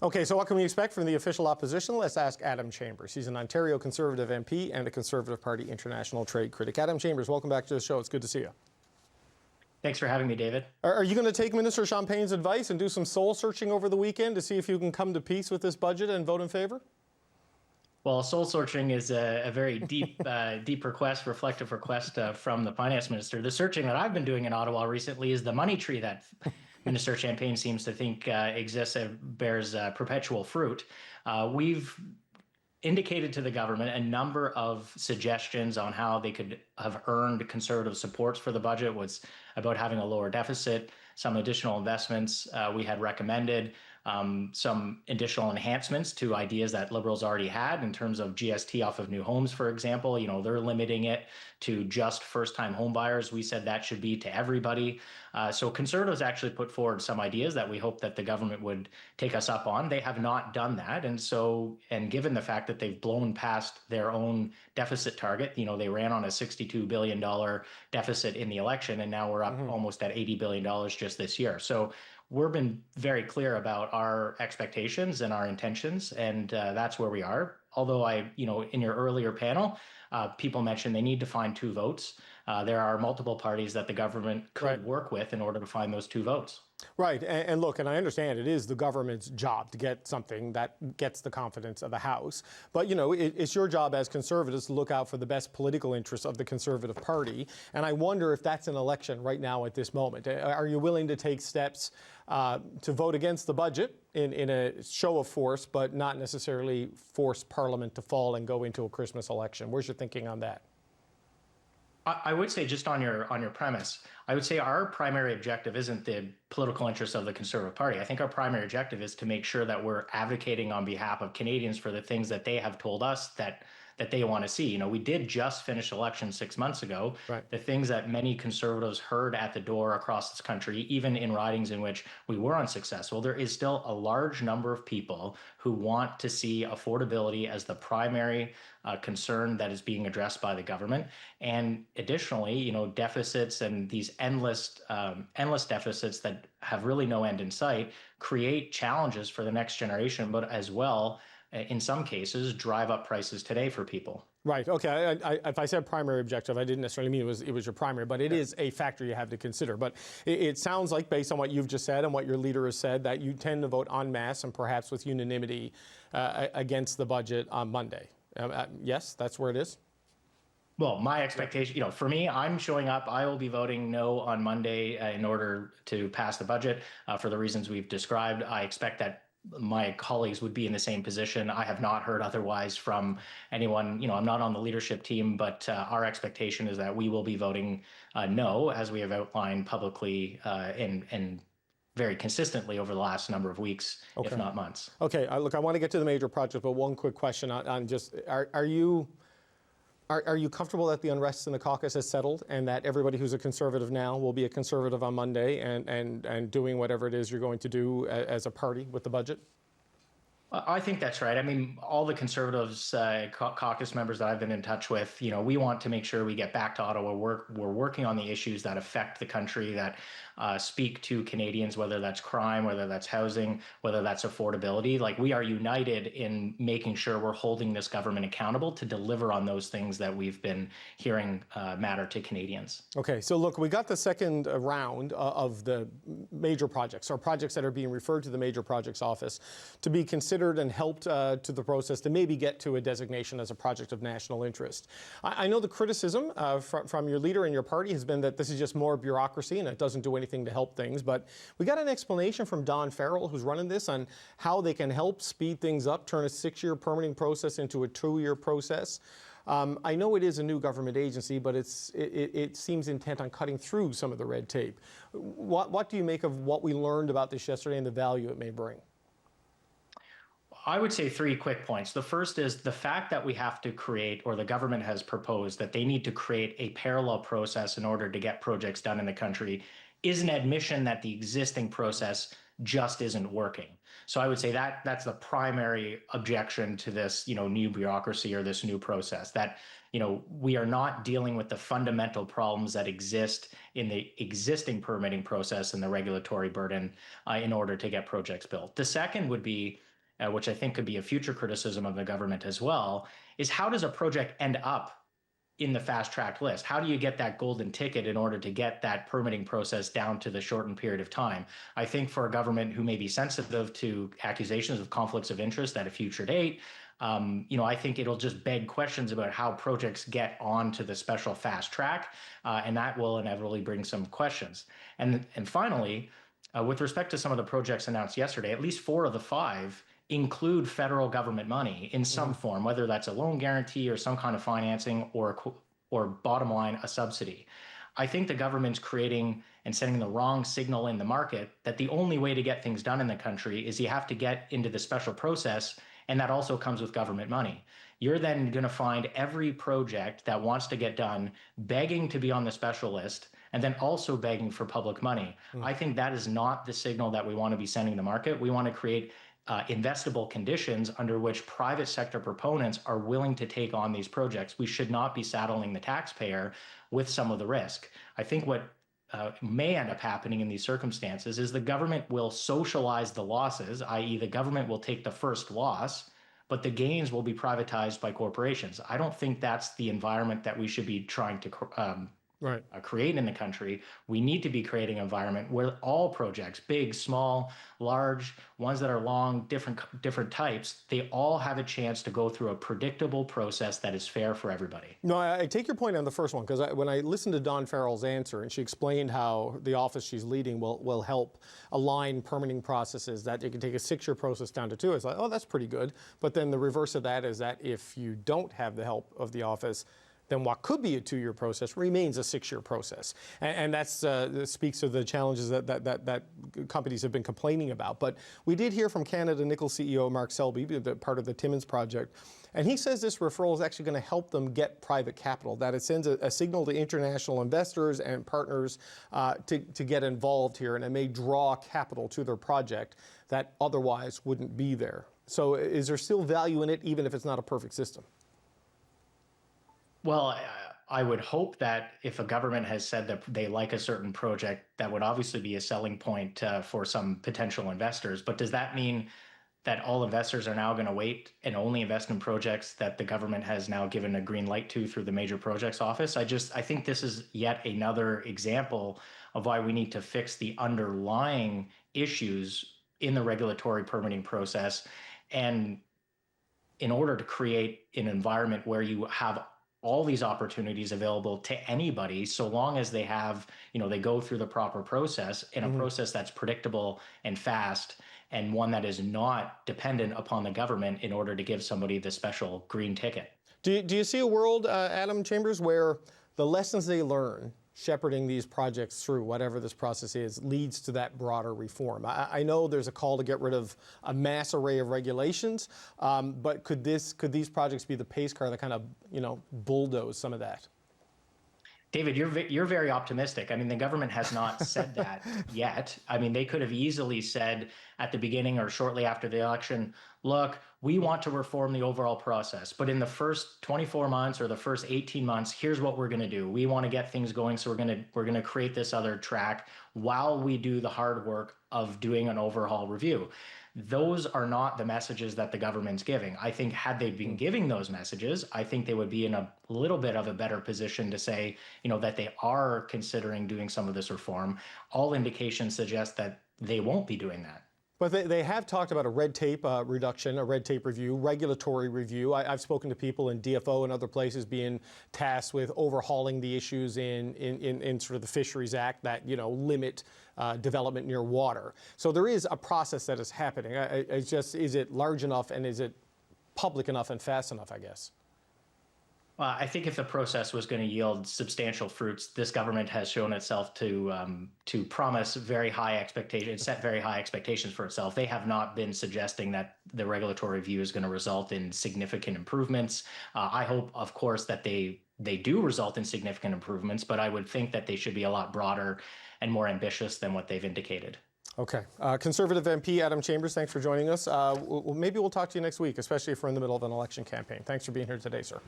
Okay, so what can we expect from the official opposition? Let's ask Adam Chambers. He's an Ontario Conservative MP and a Conservative Party international trade critic. Adam Chambers, welcome back to the show. It's good to see you. Thanks for having me, David. Are you going to take Minister Champagne's advice and do some soul searching over the weekend to see if you can come to peace with this budget and vote in favor? Well, soul searching is a very deep, deep request, reflective request from the finance minister. The searching that I've been doing in Ottawa recently is the money tree that Minister Champagne seems to think exists and bears perpetual fruit. We've indicated to the government a number of suggestions on how they could have earned Conservative supports for the budget. Was about having a lower deficit, some additional investments we had recommended, some additional enhancements to ideas that Liberals already had in terms of GST off of new homes, for example. You know, they're limiting it to just first-time home buyers. We said that should be to everybody. So Conservatives actually put forward some ideas that we hope that the government would take us up on. They have not done that. And given the fact that they've blown past their own deficit target, you know, they ran on a $62 billion deficit in the election, and now we're up almost at $80 billion just this year. So we've been very clear about our expectations and our intentions, and that's where we are. Although in your earlier panel, people mentioned they need to find 2 votes. There are multiple parties that the government could work with in order to find those 2 votes. Right. And look, and I understand it is the government's job to get something that gets the confidence of the House. But, you know, it's your job as Conservatives to look out for the best political interests of the Conservative Party. And I wonder if that's an election right now at this moment. Are you willing to take steps to vote against the budget in a show of force, but not necessarily force Parliament to fall and go into a Christmas election? Where's your thinking on that? I would say, just on your premise, I would say our primary objective isn't the political interests of the Conservative Party. I think our primary objective is to make sure that we're advocating on behalf of Canadians for the things that they have told us that they want to see. You know, we did just finish election 6 months ago. Right. The things that many Conservatives heard at the door across this country, even in ridings in which we were unsuccessful, there is still a large number of people who want to see affordability as the primary concern that is being addressed by the government. And additionally, you know, deficits and these endless deficits that have really no end in sight create challenges for the next generation, but as well, in some cases, drive up prices today for people. Right. Okay. If I said primary objective, I didn't necessarily mean it was your primary, but it is a factor you have to consider. But it sounds like, based on what you've just said and what your leader has said, that you tend to vote en masse and perhaps with unanimity against the budget on Monday. Yes, that's where it is? Well, my expectation, you know, for me, I'm showing up. I will be voting no on Monday in order to pass the budget for the reasons we've described. I expect that my colleagues would be in the same position. I have not heard otherwise from anyone. You know, I'm not on the leadership team, but our expectation is that we will be voting no, as we have outlined publicly and very consistently over the last number of weeks, if not months. Okay, look, I want to get to the major project, but one quick question on just, are you comfortable that the unrest in the caucus has settled and that everybody who's a Conservative now will be a Conservative on Monday and doing whatever it is you're going to do as a party with the budget? I think that's right. I mean, all the Conservatives caucus members that I've been in touch with, you know, we want to make sure we get back to Ottawa. We're working on the issues that affect the country, that speak to Canadians, whether that's crime, whether that's housing, whether that's affordability. Like, we are united in making sure we're holding this government accountable to deliver on those things that we've been hearing matter to Canadians. Okay, so look, we got the second round of the major projects, or projects that are being referred to the Major Projects Office, to be considered and helped to the process to maybe get to a designation as a project of national interest. I know the criticism from your leader and your party has been that this is just more bureaucracy and it doesn't do anything to help things, but we got an explanation from Don Farrell, who's running this, on how they can help speed things up, turn a 6-year permitting process into a 2-year process. I know it is a new government agency, but it seems intent on cutting through some of the red tape. What do you make of what we learned about this yesterday and the value it may bring? I would say 3 quick points. The first is the fact that we have to create, or the government has proposed that they need to create a parallel process in order to get projects done in the country, is an admission that the existing process just isn't working. So I would say that that's the primary objection to this, you know, new bureaucracy or this new process, that, you know, we are not dealing with the fundamental problems that exist in the existing permitting process and the regulatory burden in order to get projects built. The second would be which I think could be a future criticism of the government as well, is how does a project end up in the fast track list? How do you get that golden ticket in order to get that permitting process down to the shortened period of time? I think for a government who may be sensitive to accusations of conflicts of interest at a future date, I think it'll just beg questions about how projects get onto the special fast track, and that will inevitably bring some questions. And finally, with respect to some of the projects announced yesterday, at least 4 of the 5 include federal government money in some form, whether that's a loan guarantee or some kind of financing or bottom line, a subsidy. I think the government's creating and sending the wrong signal in the market that the only way to get things done in the country is you have to get into the special process, and that also comes with government money. You're then going to find every project that wants to get done begging to be on the special list and then also begging for public money. I think that is not the signal that we want to be sending the market. We want to create investable conditions under which private sector proponents are willing to take on these projects. We should not be saddling the taxpayer with some of the risk. I think what may end up happening in these circumstances is the government will socialize the losses, i.e. the government will take the first loss, but the gains will be privatized by corporations. I don't think that's the environment that we should be trying to create in the country. We need to be creating an environment where all projects, big, small, large, ones that are long, different types, they all have a chance to go through a predictable process that is fair for everybody. No, I take your point on the first one, because when I listened to Dawn Farrell's answer, and she explained how the office she's leading will help align permitting processes, that you can take a 6-year process down to 2. It's like, oh, that's pretty good. But then the reverse of that is that if you don't have the help of the office, then what could be a 2-year process remains a 6-year process. And that speaks to the challenges that companies have been complaining about. But we did hear from Canada Nickel CEO Mark Selby, part of the Timmins project, and he says this referral is actually going to help them get private capital, that it sends a signal to international investors and partners to get involved here, and it may draw capital to their project that otherwise wouldn't be there. So is there still value in it, even if it's not a perfect system? Well, I would hope that if a government has said that they like a certain project, that would obviously be a selling point for some potential investors. But does that mean that all investors are now going to wait and only invest in projects that the government has now given a green light to through the Major Projects Office? I think this is yet another example of why we need to fix the underlying issues in the regulatory permitting process, and in order to create an environment where you have all these opportunities available to anybody, so long as they have, they go through the proper process, in a process that's predictable and fast, and one that is not dependent upon the government in order to give somebody the special green ticket. Do you see a world, Adam Chambers, where the lessons they learn shepherding these projects through whatever this process is leads to that broader reform? I know there's a call to get rid of a mass array of regulations, but could these projects be the pace car that kind of bulldoze some of that? David, you're very optimistic. I mean, the government has not said that yet. I mean, they could have easily said at the beginning or shortly after the election, look, we want to reform the overall process, but in the first 24 months or the first 18 months, here's what we're going to do. We want to get things going, so we're going to create this other track while we do the hard work of doing an overhaul review. Those are not the messages that the government's giving. I think had they been giving those messages, I think they would be in a little bit of a better position to say, that they are considering doing some of this reform. All indications suggest that they won't be doing that. But they have talked about a red tape reduction, a red tape review, regulatory review. I've spoken to people in DFO and other places being tasked with overhauling the issues in sort of the Fisheries Act that limit development near water. So there is a process that is happening. It's just, is it large enough and is it public enough and fast enough, I guess? Well, I think if the process was going to yield substantial fruits, this government has shown itself to promise very high expectations, set very high expectations for itself. They have not been suggesting that the regulatory review is going to result in significant improvements. I hope, of course, that they do result in significant improvements, but I would think that they should be a lot broader and more ambitious than what they've indicated. Okay. Conservative MP Adam Chambers, thanks for joining us. Maybe we'll talk to you next week, especially if we're in the middle of an election campaign. Thanks for being here today, sir.